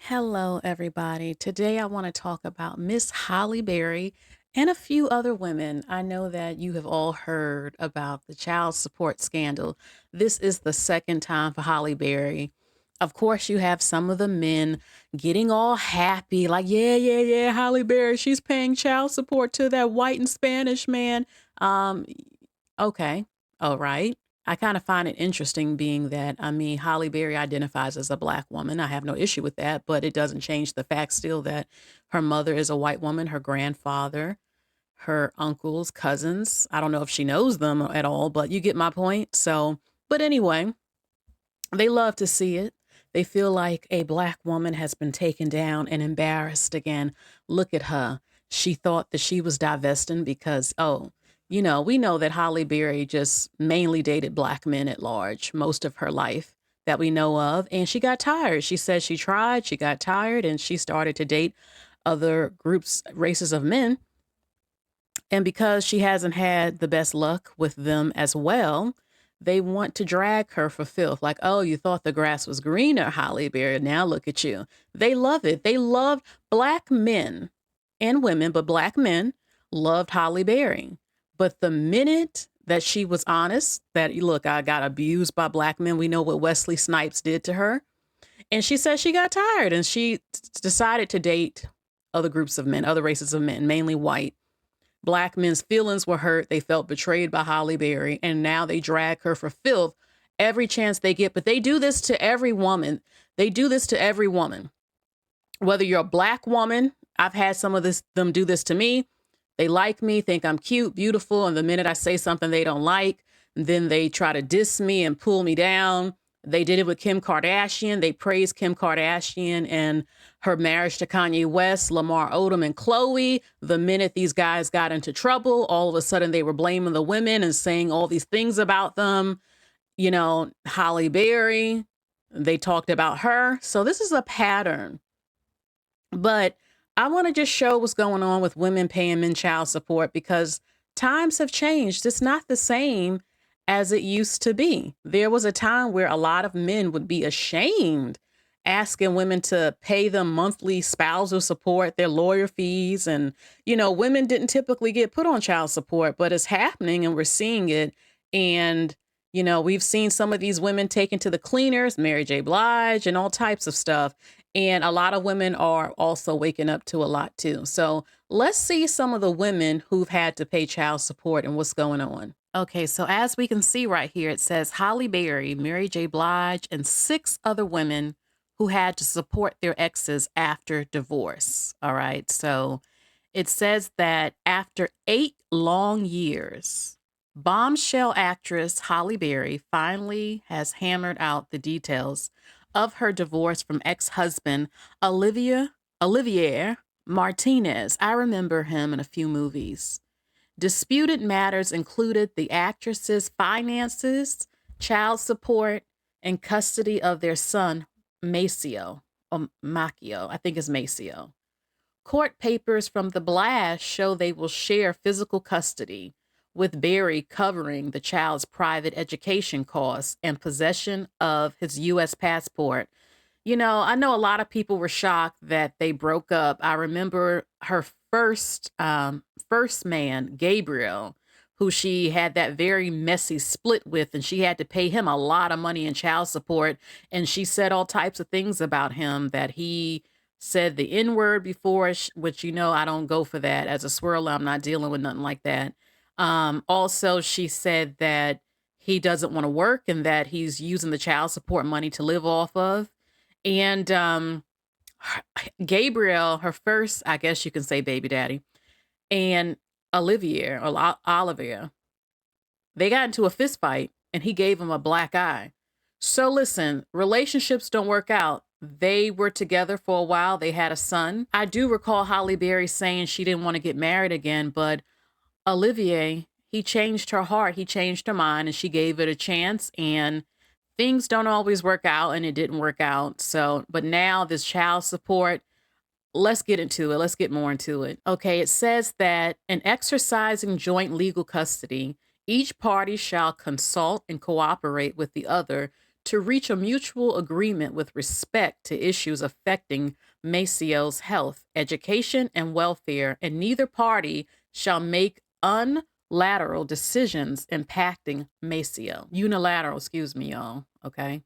Hello, everybody. Today I want to talk about Miss Holly Berry and a few other women. I know that you have all heard about the child support scandal. This is the second time for Holly Berry. Of course, you have some of the men getting all happy, like, yeah, Holly Berry, she's paying child support to that white and Spanish man. Um, Okay. All right. I kind of find it interesting being that, I mean, Holly Berry identifies as a black woman. I have no issue with that, but it doesn't change the fact still that her mother is a white woman, her grandfather, her uncles, cousins. I don't know if she knows them at all, but you get my point. So, but anyway, they love to see it. They feel like a black woman has been taken down and embarrassed again. Look at her. She thought that she was divesting because, we know that Holly Berry just mainly dated black men at large most of her life that we know of. And she got tired. She said she tried, she got tired, and she started to date other groups, races of men. And because she hasn't had the best luck with them as well, they want to drag her for filth. Like, oh, you thought the grass was greener, Holly Berry. Now look at you. They love it. They love black men and women, but black men loved Holly Berry. But the minute that she was honest, that look, I got abused by black men, we know what Wesley Snipes did to her. And she said she got tired and she decided to date other groups of men, other races of men, mainly white. Black men's feelings were hurt. They felt betrayed by Holly Berry, and now they drag her for filth every chance they get. But they do this to every woman. They do this to every woman. Whether you're a black woman, I've had some of them do this to me. They like me, think I'm cute, beautiful, and the minute I say something they don't like, then they try to diss me and pull me down. They did it with Kim Kardashian. They praised Kim Kardashian and her marriage to Kanye West, Lamar Odom, and Chloe. The minute these guys got into trouble, all of a sudden they were blaming the women and saying all these things about them. Holly Berry, they talked about her. So this is a pattern. But I want to just show what's going on with women paying men child support because times have changed. It's not the same as it used to be. There was a time where a lot of men would be ashamed asking women to pay them monthly spousal support, their lawyer fees. And, women didn't typically get put on child support, but it's happening and we're seeing it. And, we've seen some of these women taken to the cleaners, Mary J. Blige, and all types of stuff. And a lot of women are also waking up to a lot too. So let's see some of the women who've had to pay child support and what's going on. Okay, so as we can see right here, it says Holly Berry, Mary J. Blige, and 6 other women who had to support their exes after divorce. All right, so it says that after 8 long years, bombshell actress Holly Berry finally has hammered out the details of her divorce from ex-husband Olivier Martinez. I remember him in a few movies. Disputed matters included the actress's finances, child support, and custody of their son, Maceo, or Macchio, I think it's Maceo. Court papers from the blast show they will share physical custody, with Berry covering the child's private education costs and possession of his U.S. passport. I know a lot of people were shocked that they broke up. I remember her first man, Gabriel, who she had that very messy split with, and she had to pay him a lot of money in child support. And she said all types of things about him, that he said the N-word before, which, I don't go for that. As a swirler, I'm not dealing with nothing like that. Also, she said that he doesn't want to work and that he's using the child support money to live off of. And Gabriel, her first, I guess you can say baby daddy, and Olivier, they got into a fist fight and he gave him a black eye. So listen, relationships don't work out. They were together for a while. They had a son. I do recall Holly Berry saying she didn't want to get married again, but Olivier, he changed her heart. He changed her mind and she gave it a chance, and things don't always work out, and it didn't work out. So, but now this child support, let's get into it. Let's get more into it. Okay, it says that in exercising joint legal custody, each party shall consult and cooperate with the other to reach a mutual agreement with respect to issues affecting Macio's health, education, and welfare, and neither party shall make unilateral decisions impacting Macio. Unilateral, excuse me, y'all. Okay.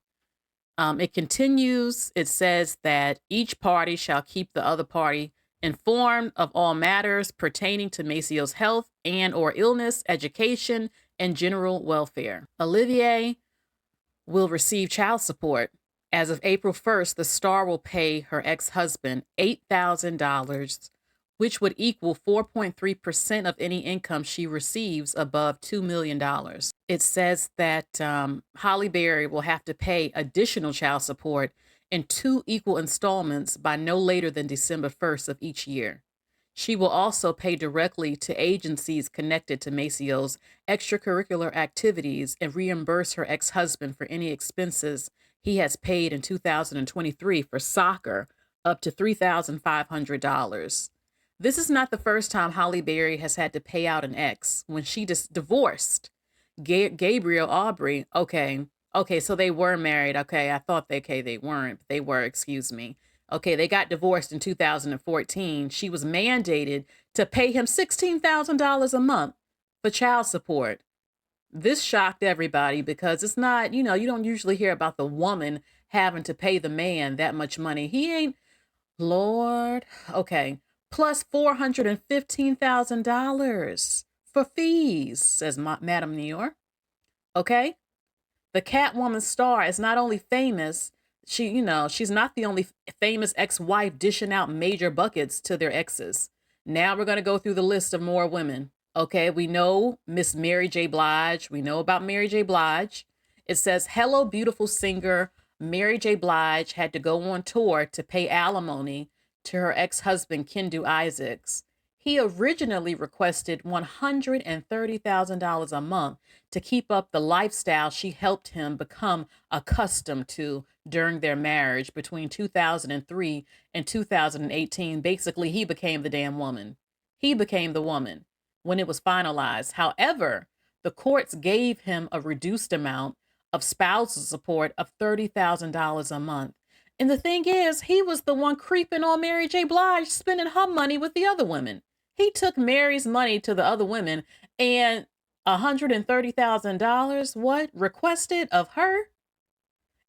It continues, it says that each party shall keep the other party informed of all matters pertaining to Macio's health and or illness, education, and general welfare. Olivier will receive child support. As of April 1st, the star will pay her ex-husband $8,000, which would equal 4.3% of any income she receives above $2 million. It says that Halle Berry will have to pay additional child support in 2 equal installments by no later than December 1st of each year. She will also pay directly to agencies connected to Macio's extracurricular activities and reimburse her ex-husband for any expenses he has paid in 2023 for soccer, up to $3,500. This is not the first time Halle Berry has had to pay out an ex. When she divorced Gabriel Aubrey, okay, so they were married. Okay, I thought they weren't. They were, excuse me. Okay, they got divorced in 2014. She was mandated to pay him $16,000 a month for child support. This shocked everybody because it's not, you don't usually hear about the woman having to pay the man that much money. He ain't, Lord, okay, plus $415,000 for fees, says Madame New York. Okay? The Catwoman star is not only famous, she's not the only famous ex-wife dishing out major buckets to their exes. Now we're going to go through the list of more women. Okay, we know Miss Mary J. Blige. We know about Mary J. Blige. It says, Hello, beautiful singer Mary J. Blige had to go on tour to pay alimony to her ex-husband, Kendu Isaacs. He originally requested $130,000 a month to keep up the lifestyle she helped him become accustomed to during their marriage between 2003 and 2018. Basically, he became the damn woman. He became the woman when it was finalized. However, the courts gave him a reduced amount of spousal support of $30,000 a month. And the thing is, he was the one creeping on Mary J. Blige, spending her money with the other women. He took Mary's money to the other women and $130,000 requested of her.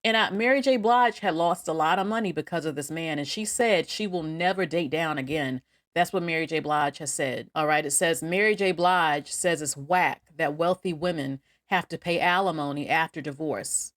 And Mary J. Blige had lost a lot of money because of this man. And she said she will never date down again. That's what Mary J. Blige has said. All right. It says Mary J. Blige says it's whack that wealthy women have to pay alimony after divorce.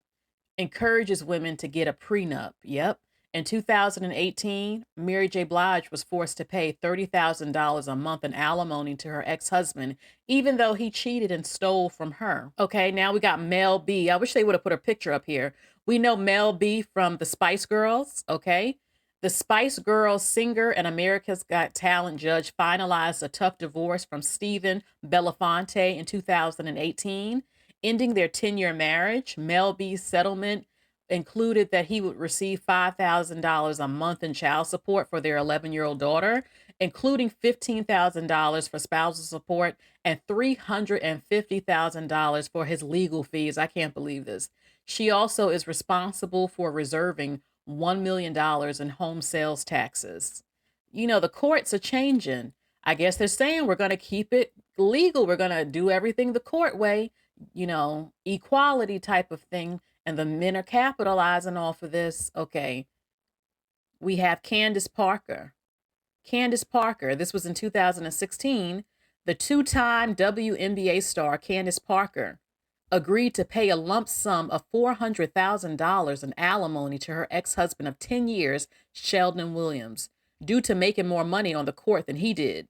Encourages women to get a prenup. Yep. In 2018, Mary J. Blige was forced to pay $30,000 a month in alimony to her ex-husband, even though he cheated and stole from her. Okay, now we got Mel B. I wish they would have put her picture up here. We know Mel B from the Spice Girls, okay? The Spice Girls singer and America's Got Talent judge finalized a tough divorce from Stephen Belafonte in 2018, ending their 10-year marriage. Mel B's settlement included that he would receive $5,000 a month in child support for their 11-year-old daughter, including $15,000 for spousal support and $350,000 for his legal fees. I can't believe this. She also is responsible for reserving $1 million in home sales taxes. The courts are changing. I guess they're saying we're going to keep it legal. We're going to do everything the court way, equality type of thing. And the men are capitalizing off of this. Okay. We have Candace Parker. Candace Parker, this was in 2016. The 2-time WNBA star Candace Parker agreed to pay a lump sum of $400,000 in alimony to her ex-husband of 10 years, Sheldon Williams, due to making more money on the court than he did.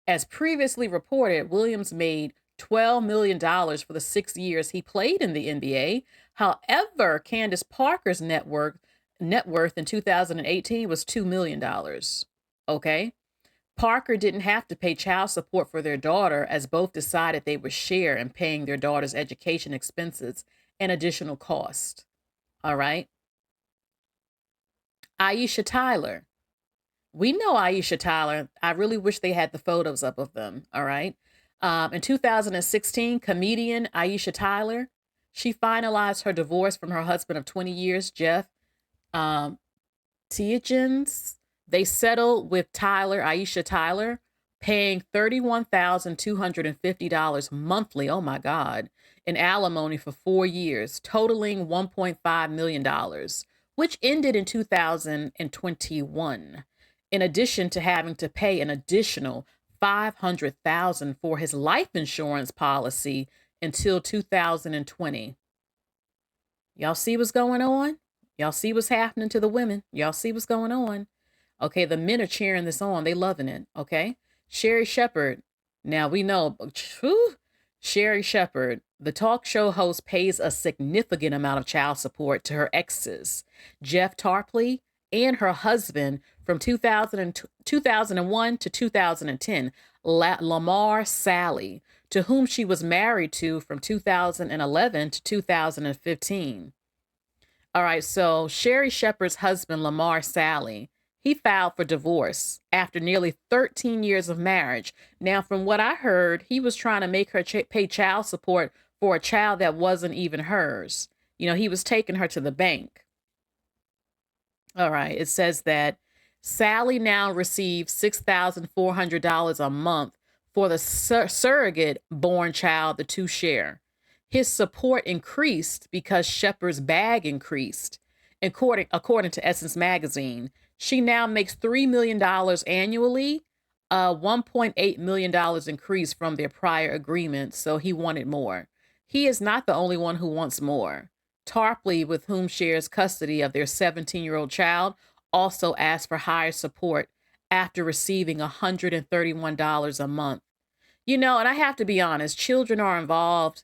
As previously reported, Williams made $12 million for the 6 years he played in the NBA. However, Candace Parker's net worth in 2018 was $2 million. Okay. Parker didn't have to pay child support for their daughter, as both decided they would share in paying their daughter's education expenses and additional cost. All right. Aisha Tyler. We know Aisha Tyler. I really wish they had the photos up of them. All right. In 2016, comedian Aisha Tyler She finalized her divorce from her husband of 20 years, Jeff um, Tietjens. They settled with Aisha Tyler, paying $31,250 monthly, oh my God, in alimony for 4 years, totaling $1.5 million, which ended in 2021. In addition to having to pay an additional $500,000 for his life insurance policy until 2020. Y'all see what's going on? Y'all see what's happening to the women? Y'all see what's going on? Okay, the men are cheering this on. They loving it. Okay. Sherri Shepherd. Now we know, Sherri Shepherd, the talk show host, pays a significant amount of child support to her exes, Jeff Tarpley and her husband from 2001 to 2010, Lamar Sally, to whom she was married to from 2011 to 2015. All right, so Sherri Shepherd's husband, Lamar Sally, he filed for divorce after nearly 13 years of marriage. Now, from what I heard, he was trying to make her pay child support for a child that wasn't even hers. You know, he was taking her to the bank. All right, it says that Sally now receives $6,400 a month for the surrogate born child the two share. His support increased because Shepherd's bag increased. According to Essence Magazine, she now makes $3 million annually, a $1.8 million increase from their prior agreement, so he wanted more. He is not the only one who wants more. Tarpley, with whom shares custody of their 17-year-old child, also asked for higher support after receiving $131 a month. You know, and I have to be honest, children are involved.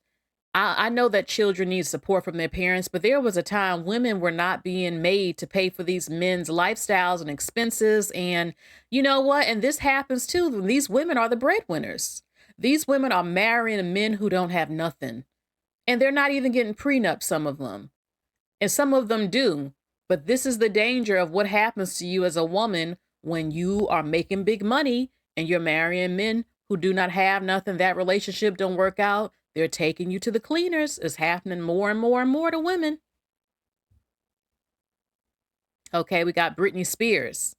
I know that children need support from their parents, but there was a time women were not being made to pay for these men's lifestyles and expenses. And you know what? And this happens too. These women are the breadwinners. These women are marrying men who don't have nothing. And they're not even getting prenups, some of them. And some of them do. But this is the danger of what happens to you as a woman when you are making big money and you're marrying men who do not have nothing. That relationship don't work out. They're taking you to the cleaners. It's happening more and more and more to women. Okay, we got Britney Spears.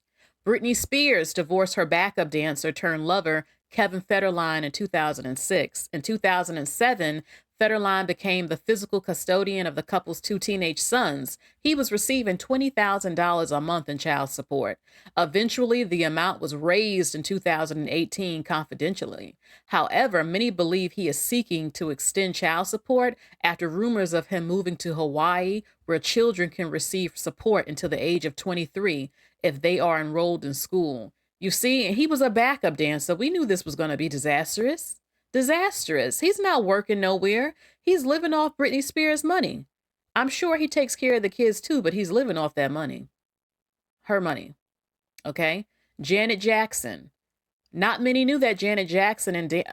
Britney Spears divorced her backup dancer turned lover, Kevin Federline, in 2006. In 2007, Federline became the physical custodian of the couple's two teenage sons. He was receiving $20,000 a month in child support. Eventually, the amount was raised in 2018 confidentially. However, many believe he is seeking to extend child support after rumors of him moving to Hawaii, where children can receive support until the age of 23 if they are enrolled in school. You see, he was a backup dancer. We knew this was going to be disastrous. Disastrous. He's not working nowhere. He's living off Britney Spears' money. I'm sure he takes care of the kids too, but he's living off that money. Her money. Okay? Janet Jackson. Not many knew that Janet Jackson and dancer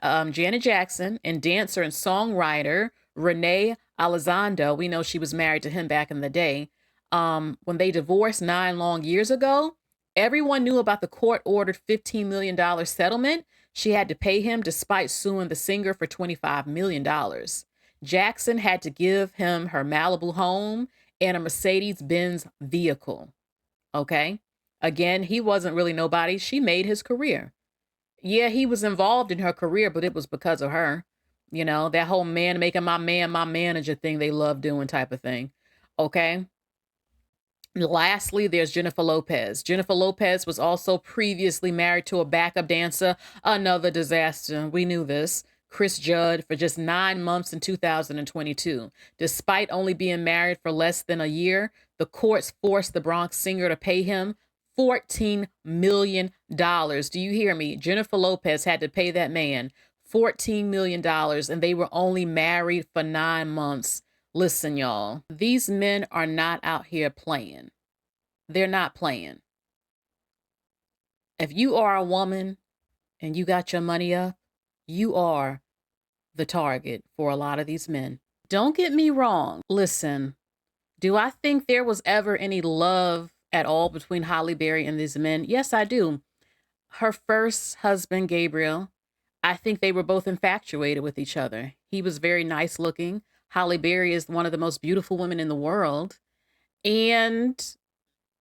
and songwriter Renee Elizondo, we know she was married to him back in the day, when they divorced 9 long years ago, everyone knew about the court-ordered $15 million settlement she had to pay him despite suing the singer for $25 million. Jackson had to give him her Malibu home and a Mercedes-Benz vehicle. Okay? Again, he wasn't really nobody. She made his career. Yeah, he was involved in her career, but it was because of her. You know, that whole man making my man my manager thing they love doing type of thing. Okay? Lastly, there's Jennifer Lopez. Jennifer Lopez was also previously married to a backup dancer, another disaster. We knew this. Chris Judd, for just 9 months in 2022. Despite only being married for less than a year, the courts forced the Bronx singer to pay him $14 million. Do you hear me? Jennifer Lopez had to pay that man $14 million, and they were only married for 9 months. Listen, y'all, these men are not out here playing. They're not playing. If you are a woman and you got your money up, you are the target for a lot of these men. Don't get me wrong. Listen, do I think there was ever any love at all between Halle Berry and these men? Yes, I do. Her first husband, Gabriel, I think they were both infatuated with each other. He was very nice looking. Halle Berry is one of the most beautiful women in the world, and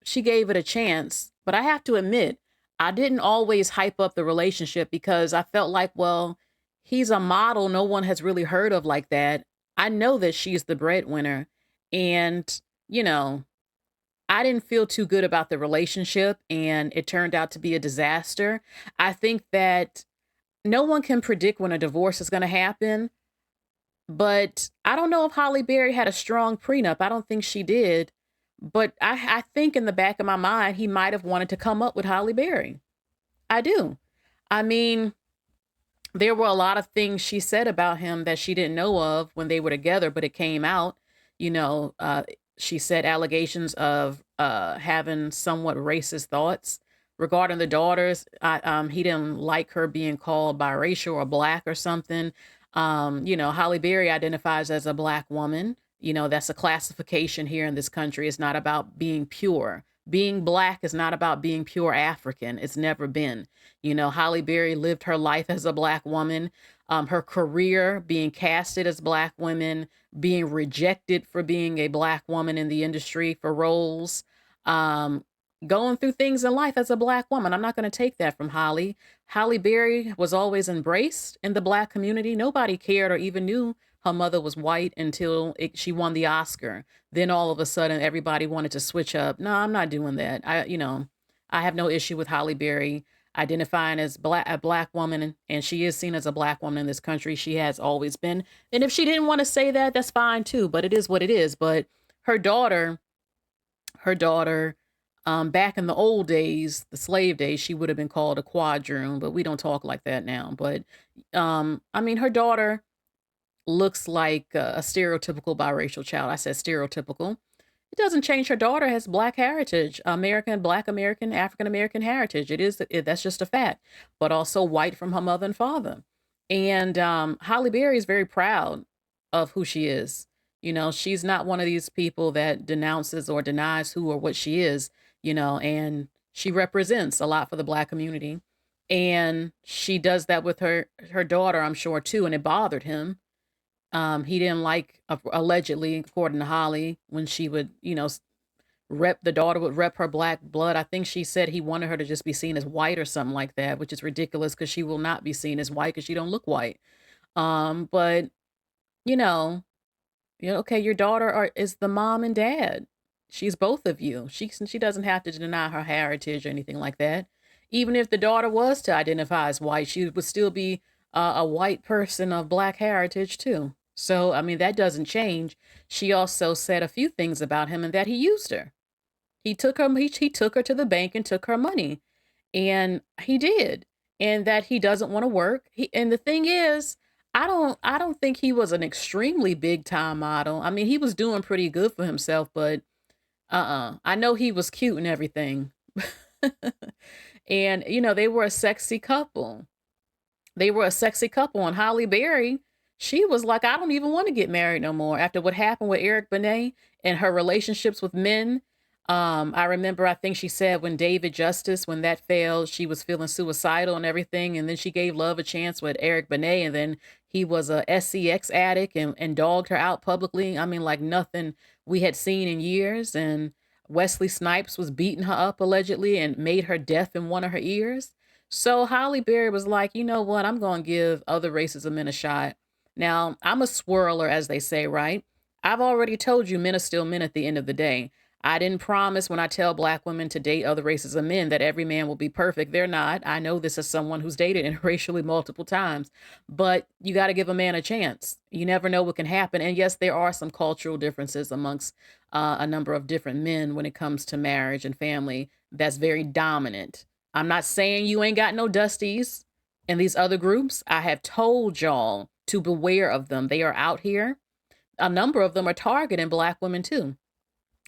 she gave it a chance. But I have to admit, I didn't always hype up the relationship because I felt like, well, he's a model no one has really heard of like that. I know that she's the breadwinner. And, you know, I didn't feel too good about the relationship, and it turned out to be a disaster. I think that no one can predict when a divorce is going to happen, but I don't know if Holly Berry had a strong prenup. I don't think she did. But I think in the back of my mind, he might have wanted to come up with Holly Berry. I do. I mean, there were a lot of things she said about him that she didn't know of when they were together, but it came out. You know, she said allegations of having somewhat racist thoughts regarding the daughters. He didn't like her being called biracial or black or something. Holly Berry identifies as a black woman. You know, that's a classification here in this country. It's not about being pure. Being black is not about being pure African. It's never been. You know, Halle Berry lived her life as a black woman. Her career being casted as black women, being rejected for being a black woman in the industry for roles, um, going through things in life as a black woman. I'm not going to take that from Holly. Halle Berry was always embraced in the black community. Nobody cared or even knew her mother was white until she won the Oscar. Then all of a sudden, everybody wanted to switch up. No, I'm not doing that. I have no issue with Halle Berry identifying as a black woman, and she is seen as a black woman in this country. She has always been. And if she didn't want to say that, that's fine too. But it is what it is. But her daughter, back in the old days, the slave days, she would have been called a quadroon, but we don't talk like that now. But I mean, her daughter looks like a stereotypical biracial child. I said stereotypical. It doesn't change her daughter has black heritage, American, black American, African American heritage. That's just a fact, but also white from her mother and father. And Halle Berry is very proud of who she is. You know, she's not one of these people that denounces or denies who or what she is, and she represents a lot for the black community. And she does that with her daughter, I'm sure too, and it bothered him. He didn't like, allegedly, according to Holly, when she would, rep the daughter would rep her black blood. I think she said he wanted her to just be seen as white or something like that, which is ridiculous because she will not be seen as white because she don't look white. But you know, okay, your daughter is the mom and dad. She's both of you. She doesn't have to deny her heritage or anything like that. Even if the daughter was to identify as white, she would still be a white person of black heritage too. So I mean that doesn't change. She also said a few things about him and that he used her. He took her to the bank and took her money. And he did. And that he doesn't want to work. And the thing is, I don't think he was an extremely big time model. I mean, he was doing pretty good for himself, but I know he was cute and everything. And they were a sexy couple. And Holly Berry, she was like, I don't even want to get married no more after what happened with Eric Benet and her relationships with men. I remember, I think she said when David Justice, when that failed, she was feeling suicidal and everything. And then she gave love a chance with Eric Benet. And then he was a SCX addict and dogged her out publicly. I mean, like nothing we had seen in years. And Wesley Snipes was beating her up allegedly and made her deaf in one of her ears. So Holly Berry was like, you know what? I'm going to give other races of men a shot. Now, I'm a swirler, as they say, right? I've already told you men are still men at the end of the day. I didn't promise when I tell black women to date other races of men that every man will be perfect. They're not. I know this as someone who's dated interracially multiple times, but you got to give a man a chance. You never know what can happen. And yes, there are some cultural differences amongst a number of different men when it comes to marriage and family. That's very dominant. I'm not saying you ain't got no dusties in these other groups. I have told y'all to beware of them. They are out here. A number of them are targeting black women too.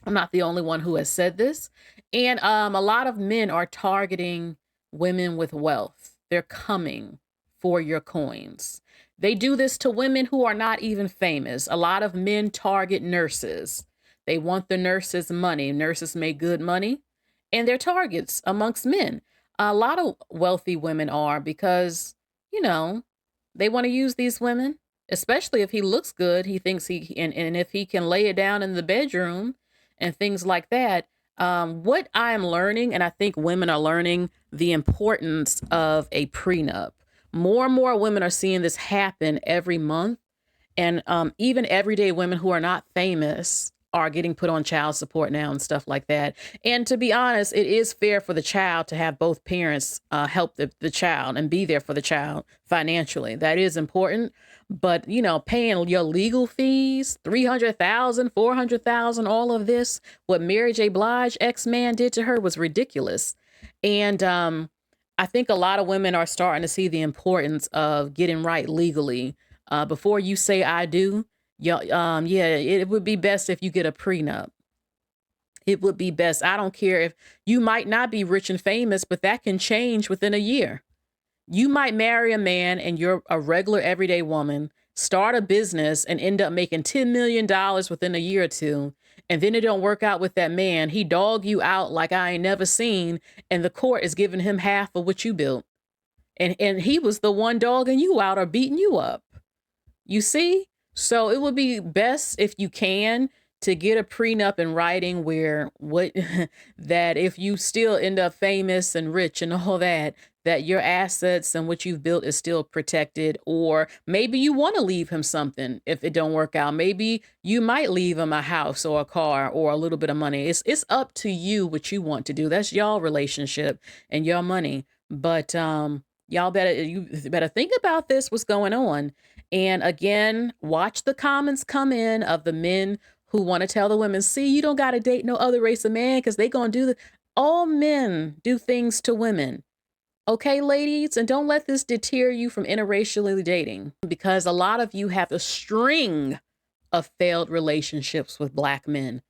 I'm not the only one who has said this. And a lot of men are targeting women with wealth. They're coming for your coins. They do this to women who are not even famous. A lot of men target nurses. They want the nurses' money. Nurses make good money, and they're targets amongst men. A lot of wealthy women are because, you know, they want to use these women. especially if he looks good. He thinks and if he can lay it down in the bedroom and things like that. What I'm learning, and I think women are learning the importance of a prenup. More and more women are seeing this happen every month, and even everyday women who are not famous are getting put on child support now and stuff like that. And to be honest, it is fair for the child to have both parents help the child and be there for the child financially. That is important. But, paying your legal fees, 300,000, 400,000, all of this, what Mary J. Blige ex-man did to her was ridiculous. And I think a lot of women are starting to see the importance of getting right legally. Before you say I do, yeah, it would be best if you get a prenup. It would be best. I don't care if you might not be rich and famous, but that can change within a year. You might marry a man and you're a regular everyday woman, start a business and end up making $10 million within a year or two. And then it don't work out with that man. He dog you out like I ain't never seen. And the court is giving him half of what you built. And he was the one dogging you out or beating you up. You see? So it would be best if you can to get a prenup in writing where what that if you still end up famous and rich and all that, that your assets and what you've built is still protected. Or maybe you want to leave him something if it don't work out. Maybe you might leave him a house or a car or a little bit of money. It's up to you what you want to do. That's y'all relationship and your money. But you better think about this, what's going on. And again, watch the comments come in of the men who want to tell the women, see, you don't got to date no other race of man because they going to do all men do things to women. Okay, ladies, and don't let this deter you from interracially dating because a lot of you have a string of failed relationships with black men.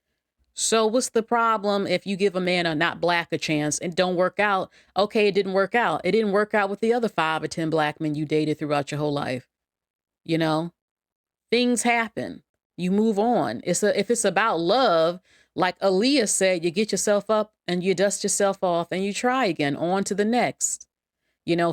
So what's the problem if you give a man a not black a chance and don't work out? Okay, it didn't work out. It didn't work out with the other 5 or 10 black men you dated throughout your whole life. You know, things happen. You move on. If it's about love, like Aaliyah said, you get yourself up and you dust yourself off and you try again, on to the next.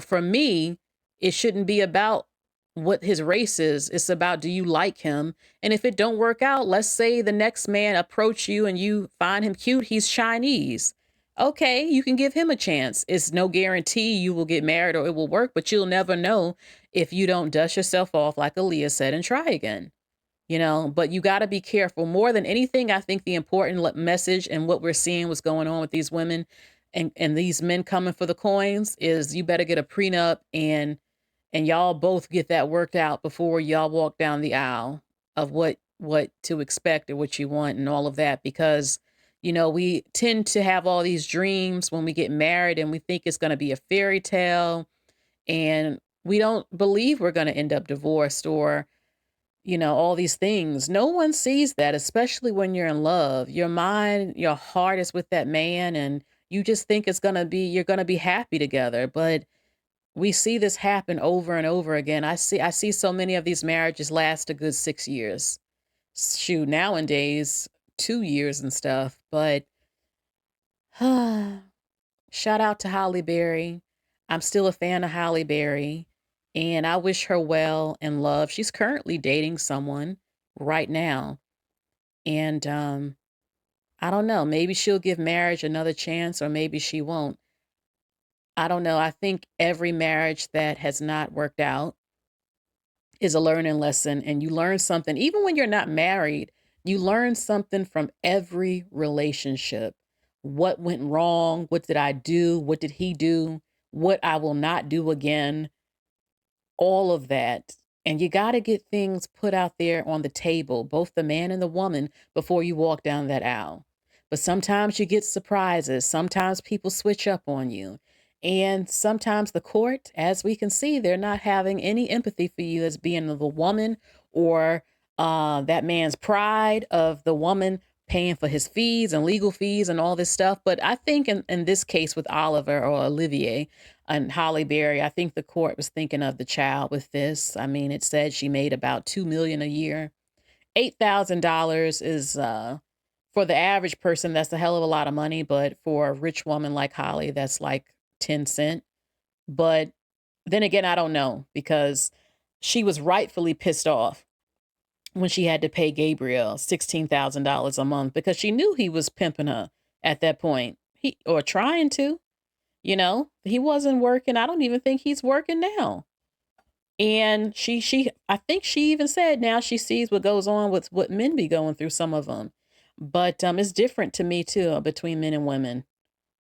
For me, it shouldn't be about what his race is. It's about, do you like him? And if it don't work out, let's say the next man approach you and you find him cute, he's Chinese. Okay, you can give him a chance. It's no guarantee you will get married or it will work, but you'll never know if you don't dust yourself off, like Aaliyah said, and try again. But you got to be careful. More than anything, I think the important message and what we're seeing what's going on with these women and these men coming for the coins is you better get a prenup and y'all both get that worked out before y'all walk down the aisle of what to expect or what you want and all of that. Because, we tend to have all these dreams when we get married and we think it's going to be a fairy tale and we don't believe we're going to end up divorced or all these things. No one sees that, especially when you're in love. Your mind, your heart is with that man and you just think you're going to be happy together. But we see this happen over and over again. I see so many of these marriages last a good 6 years. Shoot, nowadays 2 years and stuff. But shout out to Halle Berry. I'm still a fan of Halle Berry. And I wish her well and love. She's currently dating someone right now. And I don't know. Maybe she'll give marriage another chance or maybe she won't. I don't know. I think every marriage that has not worked out is a learning lesson. And you learn something. Even when you're not married, you learn something from every relationship. What went wrong? What did I do? What did he do? What I will not do again, all of that. And you got to get things put out there on the table, both the man and the woman, before you walk down that aisle. But sometimes you get surprises. Sometimes people switch up on you. And sometimes the court, as we can see, they're not having any empathy for you as being the woman or that man's pride of the woman paying for his fees and legal fees and all this stuff. But I think in this case with Oliver or Olivier and Halle Berry, I think the court was thinking of the child with this. I mean, it said she made about $2 million a year. $8,000 is for the average person, that's a hell of a lot of money. But for a rich woman like Holly, that's like 10 cents. But then again, I don't know because she was rightfully pissed off when she had to pay Gabriel $16,000 a month because she knew he was pimping her at that point. Or trying to, he wasn't working. I don't even think he's working now. And I think she even said now she sees what goes on with what men be going through, some of them. But it's different to me too, between men and women.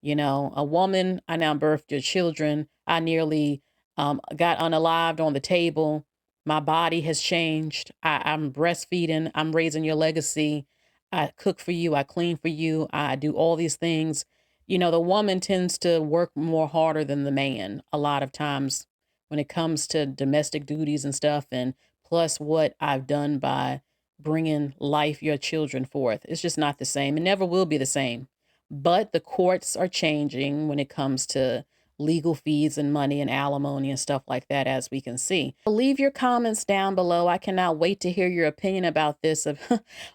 A woman, I now birthed your children. I nearly got unalived on the table. My body has changed. I'm breastfeeding. I'm raising your legacy. I cook for you. I clean for you. I do all these things. The woman tends to work more harder than the man a lot of times when it comes to domestic duties and stuff. And plus what I've done by bringing life, your children forth. It's just not the same. It never will be the same. But the courts are changing when it comes to legal fees and money and alimony and stuff like that, as we can see. Leave your comments down below. I cannot wait to hear your opinion about this.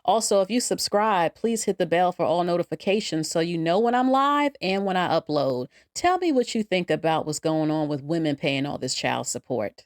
Also, if you subscribe, please hit the bell for all notifications so you know when I'm live and when I upload. Tell me what you think about what's going on with women paying all this child support.